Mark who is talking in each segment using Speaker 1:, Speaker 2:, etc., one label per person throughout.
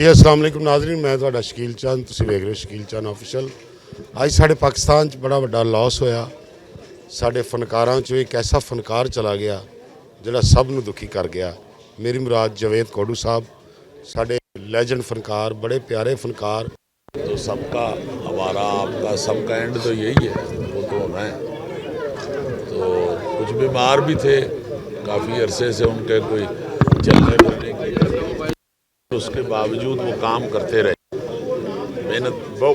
Speaker 1: अस्सलाम वालेकुम नाज़रीन, मैं तुहाडा शकील चंद, तुसीं वेख रहे हो शकील चंद ऑफिशियल। अज साढ़े पाकिस्तान च बड़ा वड्डा लॉस होया। साढ़े फनकारां चों एक ऐसा फनकार चला गया जिहड़ा सब नूं दुखी कर गया। मेरी मुराद जावेद कोडू साहब, साढ़े लेजेंड फनकार, बड़े प्यारे फनकार।
Speaker 2: तो सबका हमारा आपका सबका एंड तो यही है, वो तो होना है। तो कुछ बीमार भी थे, काफ़ी अरसे से उनके कोई चलने फिरने की, उसके बावजूद वो काम करते रहे।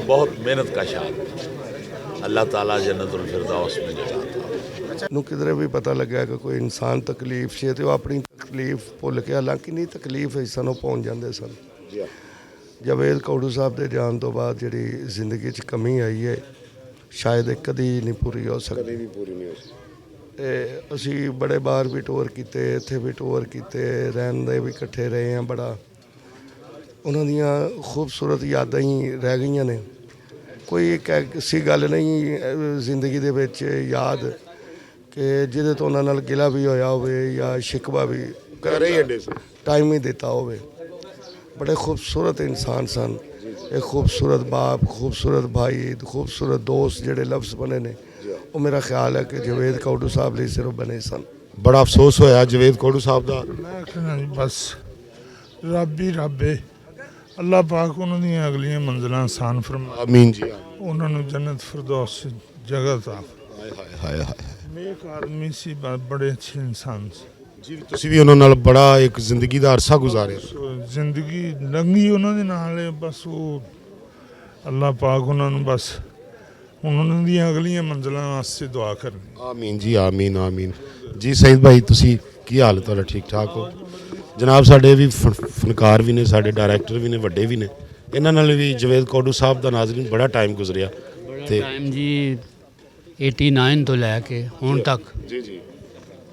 Speaker 2: बहुत मेहनत का शान। अल्लाह ताला जन्नतुल फिरदौस में जगह
Speaker 3: ਨੂੰ ਕਿਧਰੇ ਵੀ ਪਤਾ ਲੱਗਿਆ ਕਿ ਕੋਈ ਇਨਸਾਨ ਤਕਲੀਫ 'ਚ ਹੈ ਤੇ ਉਹ ਆਪਣੀ ਤਕਲੀਫ ਭੁੱਲ ਕੇ ਹਾਲਾਂਕਿ ਨਹੀਂ ਤਕਲੀਫ ਸਾਨੂੰ ਪਹੁੰਚ ਜਾਂਦੇ ਸਨ। ਜਾਵੇਦ ਕੋਡੂ ਸਾਹਿਬ ਦੇ ਜਾਣ ਤੋਂ ਬਾਅਦ ਜਿਹੜੀ ਜ਼ਿੰਦਗੀ 'ਚ ਕਮੀ ਆਈ ਹੈ ਸ਼ਾਇਦ ਇਹ ਕਦੀ ਨਹੀਂ ਪੂਰੀ ਹੋ ਸਕਦੀ। ਤੇ ਅਸੀਂ ਬੜੇ ਬਾਰ ਵੀ ਟੂਰ ਕੀਤੇ, ਇੱਥੇ ਵੀ ਟੂਰ ਕੀਤੇ, ਰਹਿਣ ਦੇ ਵੀ ਇਕੱਠੇ ਰਹੇ ਹਾਂ। ਬੜਾ ਉਹਨਾਂ ਦੀਆਂ ਖੂਬਸੂਰਤ ਯਾਦਾਂ ਹੀ ਰਹਿ ਗਈਆਂ ਨੇ। ਕੋਈ ਇੱਕ ਐਸੀ ਗੱਲ ਨਹੀਂ ਜ਼ਿੰਦਗੀ ਦੇ ਵਿੱਚ ਯਾਦ ਕਿ ਜਿਹਦੇ ਤੋਂ ਉਹਨਾਂ ਨਾਲ ਗਿਲਾ ਵੀ ਹੋਇਆ ਹੋਵੇ ਜਾਂ ਸ਼ਿਕਵਾ ਵੀ ਟਾਈਮ ਹੀ ਦਿੱਤਾ ਹੋਵੇ। बड़े खूबसूरत इंसान सन, एक खूबसूरत बाप, खूबसूरत भाई, खूबसूरत दोस्त जेडे लफ्ज़ बने ने वो मेरा ख्याल है कि जावेद कोडू साहब लिए सिर्फ बने सन।
Speaker 1: बड़ा अफसोस होया जावेद कोडू साहब का।
Speaker 4: मैं कहना जी बस रब ही रब है। अल्लाह पाक उन्होंने अगलियां मंजिलां आसान फरमा।
Speaker 1: आमीन जी।
Speaker 4: उन्होंने जन्नत फिरदौस जगह ता
Speaker 1: हाय हाय हाय हाय।
Speaker 4: एक आदमी सी बड़े अच्छे इंसान से
Speaker 1: जी तुसीं भी उन्हां नाल बड़ा एक जिंदगी का अरसा गुजारिया।
Speaker 4: जिंदगी लंघी उन्होंने नाल बस वो अल्लाह पाक उन्होंने बस उन्होंने दी अगलियां मंजिलां वास्ते दुआ करनी।
Speaker 1: आमीन जी, आमीन आमीन जी। सईद भाई तुसीं की हाल है तुहाडा? ठीक ठाक हो जनाब? साडे भी फनकार भी ने, साडे डायरैक्टर भी ने, वड्डे भी ने। इन्हां नाल भी जावेद कोडू साहब दा नाज़रीन बड़ा टाइम गुजरिया।
Speaker 5: ते टाइम जी 89 तो लैके हुण तक
Speaker 1: जी जी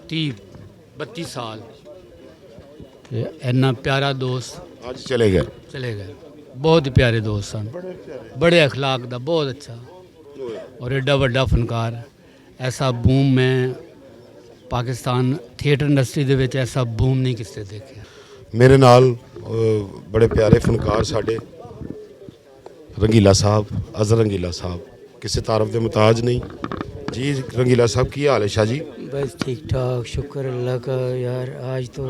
Speaker 5: 30-32 साल। इन्ना प्यारा दोस्त
Speaker 1: आज चले गए।
Speaker 5: बहुत ही प्यारे दोस्त सन, बड़े अखलाक दा, बहुत अच्छा और एडा वड्डा फनकार। ऐसा बूम मैं पाकिस्तान थिएटर इंडस्ट्री दे विच ऐसा बूम नहीं किसी देखा।
Speaker 1: मेरे नाल बड़े प्यारे फनकार साडे रंगीला साहब, अज़हर रंगीला साहब, किसी तारफ के मुताज नहीं जी। रंगीला साहब की हाल है शाह जी?
Speaker 6: बस ठीक ठाक, शुक्र अल्लाह का। यार आज तो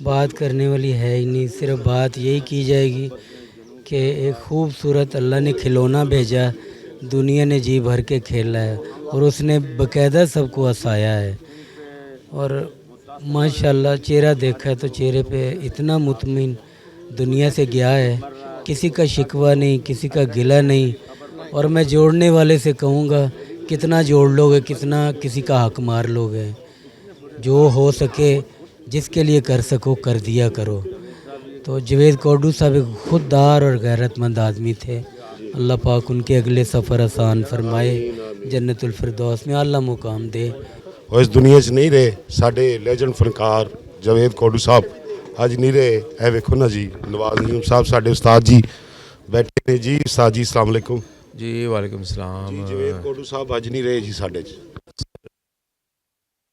Speaker 6: बात करने वाली है ही नहीं, सिर्फ बात यही की जाएगी कि एक खूबसूरत अल्लाह ने खिलौना भेजा, दुनिया ने जी भर के खेला है और उसने बाकायदा सबको हंसाया है। और माशाल्लाह चेहरा देखा है तो चेहरे पे इतना मुतमिन दुनिया से गया है, किसी का शिकवा नहीं, किसी का गिला नहीं। और मैं जोड़ने वाले से कहूँगा कितना जोड़ लोगे, कितना किसी का हक मार लोगे। जो हो सके जिसके लिए कर सको कर दिया करो। तो जावेद कोडू साहब एक खुददार और गैरतमंद आदमी थे। अल्लाह पाक उनके अगले सफ़र आसान फरमाए, जन्नतुल फिरदौस में आला मुकाम दे।
Speaker 1: और इस दुनिया च नहीं रहे साडे लेजेंड फनकार जावेद कोडू साहब, अज नहीं रहे। ए वेखो ना जी, नवाज नईम साहब साडे उस्ताद जी बैठे ने जी। उस्ताद जी अस्सलाम वालेकुम
Speaker 7: जी। वालेकुम सलाम।
Speaker 1: जावेद कोडू साहब अज नहीं रहे जी साडे च।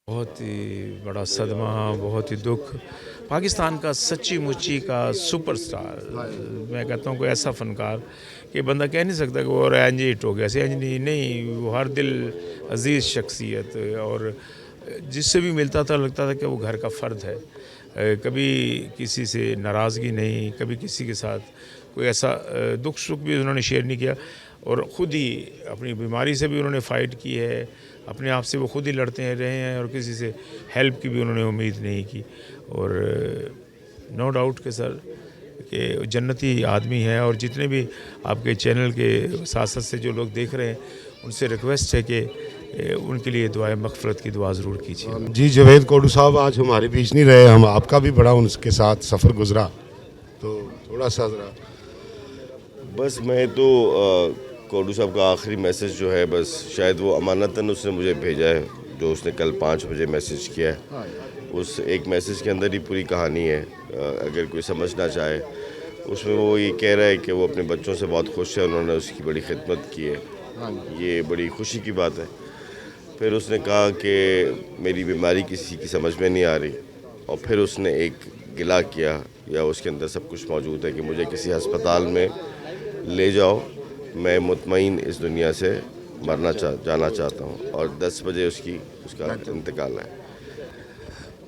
Speaker 7: बहुत ही बड़ा सदमा, बहुत ही दुख। पाकिस्तान का सच्ची मुच्ची का सुपरस्टार, मैं कहता हूँ कोई ऐसा फनकार कि बंदा कह नहीं सकता कि वो रेंज हिट हो गया, ऐसे नहीं। वो हर दिल अजीज़ शख्सियत और जिससे भी मिलता था लगता था कि वो घर का फ़र्द है। कभी किसी से नाराज़गी नहीं, कभी किसी के साथ कोई ऐसा दुख सुख भी उन्होंने शेयर नहीं किया। और ख़ुद ही अपनी बीमारी से भी उन्होंने फ़ाइट की है, अपने आप से वो खुद ही लड़ते रहे हैं और किसी से हेल्प की भी उन्होंने उम्मीद नहीं की। और नो डाउट कि सर कि जन्नती आदमी है। और जितने भी आपके चैनल के साथ साथ से जो लोग देख रहे हैं उनसे रिक्वेस्ट है कि उनके लिए दुआए मग़फ़िरत की दुआ ज़रूर कीजिए
Speaker 1: जी। जावेद कोडू साहब आज हमारे बीच नहीं रहे, हम आपका भी बड़ा उनके साथ सफ़र गुजरा, तो थोड़ा सा ज़रा
Speaker 8: बस मैं तो कोडू साहब का आखिरी मैसेज जो है, बस शायद वो अमानतन उसने मुझे भेजा है, जो उसने कल 5 बजे मैसेज किया है। उस एक मैसेज के अंदर ही पूरी कहानी है। अगर कोई समझना चाहे उसमें वो ये कह रहा है कि वो अपने बच्चों से बहुत खुश है, उन्होंने उसकी बड़ी खिदमत की है, ये बड़ी खुशी की बात है। फिर उसने कहा कि मेरी बीमारी किसी की समझ में नहीं आ रही, और फिर उसने एक गिला किया या उसके अंदर सब कुछ मौजूद है कि मुझे किसी अस्पताल में ले जाओ, मैं मुतमईन इस दुनिया से जाना चाहता हूँ और 10 बजे उसका इंतकाल है।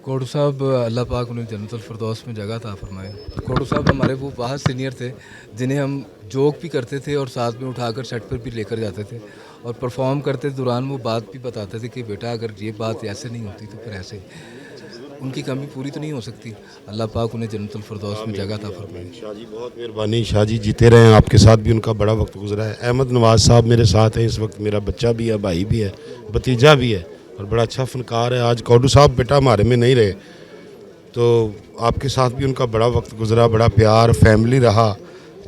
Speaker 9: कोडू साहब अल्लाह पाक उन्हें जन्नतुल फिरदौस में जगह अता फरमाए। कोडू साहब हमारे वो बहुत सीनियर थे जिन्हें हम जोक भी करते थे और साथ में उठाकर सेट पर भी लेकर जाते थे और परफॉर्म करते दौरान वो बात भी बताते थे कि बेटा अगर ये बात ऐसे नहीं होती तो फिर ऐसे। उनकी कमी पूरी तो नहीं हो सकती, अल्लाह पाक उन्हें जन्नतुल फिरदौस में जगह अता फरमाए।
Speaker 1: शाह जी बहुत मेहरबानी, शाह जी जीते रहें, आपके साथ भी उनका बड़ा वक्त गुजरा है। अहमद नवाज साहब मेरे साथ हैं इस वक्त, मेरा बच्चा भी है, भाई भी है, भतीजा भी है और बड़ा अच्छा फनकार है। आज कोडू साहब बेटा हमारे में नहीं रहे तो आपके साथ भी उनका बड़ा वक्त गुजरा, बड़ा प्यार, फैमिली रहा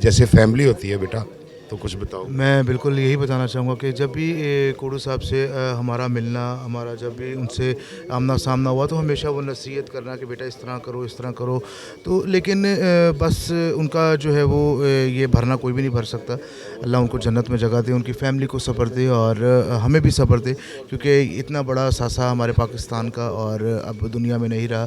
Speaker 1: जैसे फैमिली होती है बेटा, तो कुछ बताओ।
Speaker 10: मैं बिल्कुल यही बताना चाहूँगा कि जब भी कोडू साहब से हमारा मिलना, हमारा जब भी उनसे आमना सामना हुआ तो हमेशा वो नसीहत करना कि बेटा इस तरह करो, इस तरह करो। तो लेकिन बस उनका जो है वो ये भरना कोई भी नहीं भर सकता। अल्लाह उनको जन्नत में जगह दे, उनकी फ़ैमिली को सब्र दे और हमें भी सब्र दे, क्योंकि इतना बड़ा सासा हमारे पाकिस्तान का और अब दुनिया में नहीं रहा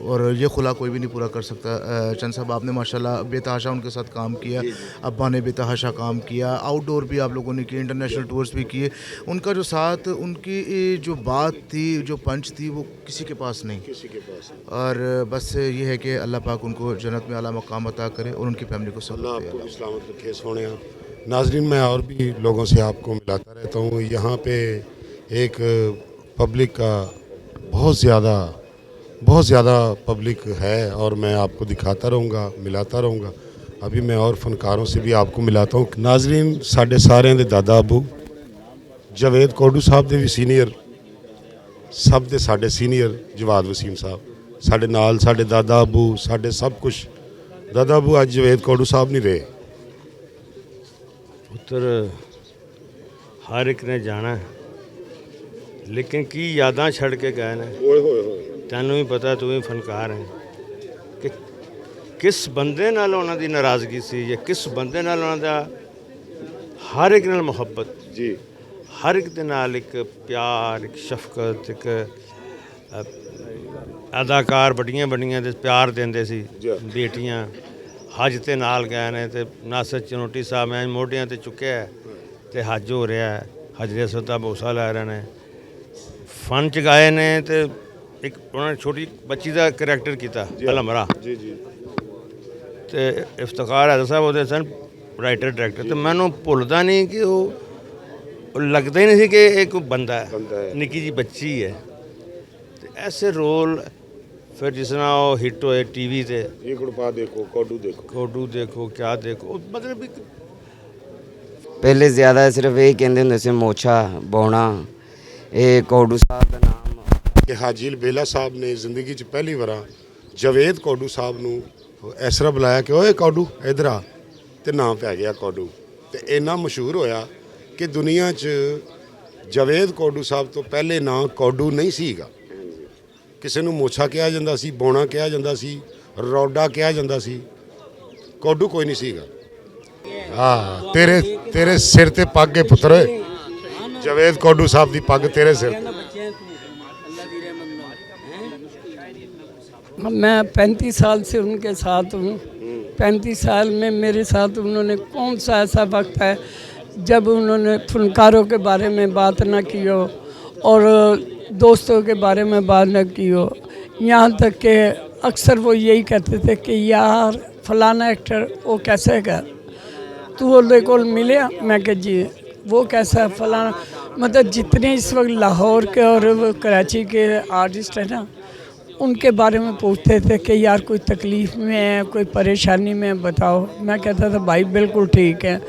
Speaker 10: और ये खुला कोई भी नहीं पूरा कर सकता। चंद साहब आपने माशाल्लाह बेतहाशा उनके साथ काम किया, अब्बा ने बेतहाशा काम किया, आउटडोर भी आप लोगों ने किए, इंटरनेशनल टूर्स भी किए। उनका जो साथ, उनकी जो बात थी, जो पंच थी, वो किसी के पास नहीं,
Speaker 1: किसी के पास नहीं।
Speaker 10: और बस ये है कि अल्लाह पाक उनको जन्नत में आला मकाम अता करे और उनकी फैमिली को
Speaker 1: अल्लाह
Speaker 10: सलामत
Speaker 1: आपको भी सलामत रखे सोने। नाजरीन मैं और भी लोगों से आपको मिलाता रहता हूँ। यहाँ पे एक पब्लिक का बहुत ज़्यादा पब्लिक है और मैं आपको दिखाता रहूँगा, मिलाता रहूँगा। अभी मैं और फनकारों से भी आपको मिलाता हूँ। नाजरीन साढ़े सारे दे दादा अबू जावेद कोडू साहब दे भी सीनियर, सब दे साढ़े सीनियर जवाद वसीम साहब साढ़े नाल, साढ़े दादा अबू, साढ़े सब कुछ। दादा अबू अज जावेद कोडू साहब नहीं रहे।
Speaker 11: पुत्र हर एक ने जाना है, लेकिन की यादां छड़ के गए ने। तैनूं भी पता, तू भी फनकार है कि किस बंदे नाल उन्हां दी नाराज़गी सी या किस बंदे नाल उन्हां दा हर एक नाल मुहब्बत जी, हर एक दे नाल एक प्यार, एक शफकत, एक अदाकार बड़ियां बड़ियां ते प्यार देंदे सी। बेटियां हज ते नाल गए ने ते नासर चनोटी साहब मैं मोढियां ते चुक्या ते हज हो रहा है, हजरे सदा बोसा लै रहे ने, फन च गाए ने ते एक उन्होंने छोटी बच्ची का करैक्टर किया अलमरा जी जी ते इफ्तिखार हैदर साहब वो सन राइटर डायरैक्टर। तो मैनू भुलदा नहीं कि वो लगता ही नहीं कि एक बंदा है, निक्की जी बच्ची है। तो ऐसे रोल फिर जिस तरह वो हिट होए टीवी ते,
Speaker 1: ये गुड़पा देखो,
Speaker 11: कोडू देखो, क्या देखो, मतलब
Speaker 12: पहले ज़्यादा सिर्फ यही कहते होंगे से मोछा बौना। ये कोडू साहब का नाम
Speaker 1: कि हाजी बेला साहब ने जिंदगी च पहली बार जावेद कोडू साहब नू इस तरह बुलाया कि ओए कोडू इधर आ, ते नाम पै गया कोडू। ते इन्ना मशहूर होया कि दुनिया च जावेद कोडू साहब तो पहले नाम कोडू नहीं सीगा। किसी नू मोछा कहा जाता सी, बौना कहा जाता सी, रोडा कहा जाता सी, कोडू कोई नहीं सीगा। हाँ तेरे सिर ते पग है पुत्र, जावेद कोडू साहब की पग तेरे सिर।
Speaker 13: मैं 35 साल से उनके साथ हूँ। 35 साल में मेरे साथ उन्होंने कौन सा ऐसा वक्त है जब उन्होंने फनकारों के बारे में बात ना की हो और दोस्तों के बारे में बात ना की हो। यहाँ तक कि अक्सर वो यही कहते थे कि यार फलाना एक्टर वो कैसे का तू वो को मिले। मैं कह जी वो कैसा फलाना, मतलब जितने इस वक्त लाहौर के और कराची के आर्टिस्ट हैं ना, उनके बारे में पूछते थे कि यार कोई तकलीफ़ में है, कोई परेशानी में बताओ। मैं कहता था भाई बिल्कुल ठीक है।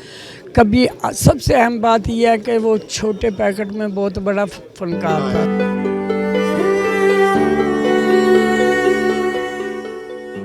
Speaker 13: कभी सबसे अहम बात यह है कि वो छोटे पैकेट में बहुत बड़ा फनकार था।